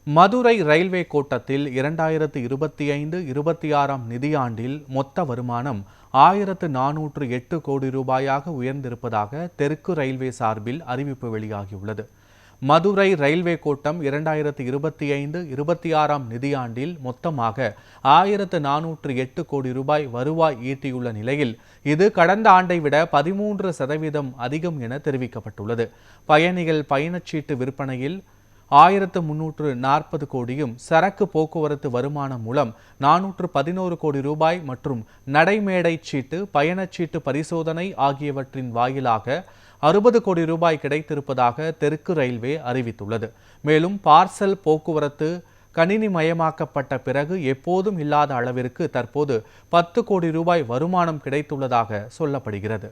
Madurai railway கோட்டத்தில் 2025-26 நிதியாண்டில் மொத்த வருமானம் 1408 கோடி ரூபாயாக உயர்ந்திருப்பதாக தெற்கு ரயில்வே சார்பில் அறிவிப்பு வெளியாகியுள்ளது. மதுரை ரயில்வே கோட்டம் 2025-26 நிதியாண்டில் மொத்தமாக 1408 கோடி ரூபாய் வருவாய் ஈட்டியுள்ள நிலையில் இது கடந்த ஆண்டை விட 13% அதிகம் என தெரிவிக்கப்பட்டுள்ளது. பயணிகள் பயணச்சீட்டு விற்பனையில் 1340 கோடியும், சரக்கு போக்குவரத்து வருமானம் மூலம் 411 கோடி ரூபாய் மற்றும் நடைமேடை சீட்டு, பயணச்சீட்டு பரிசோதனை ஆகியவற்றின் வாயிலாக 60 கோடி ரூபாய் கிடைத்திருப்பதாக தெற்கு ரயில்வே அறிவித்துள்ளது. மேலும் பார்சல் போக்குவரத்து கணினிமயமாக்கப்பட்ட பிறகு எப்போதும் இல்லாத அளவிற்கு தற்போது 10 கோடி ரூபாய் வருமானம் கிடைத்துள்ளதாக சொல்லப்படுகிறது.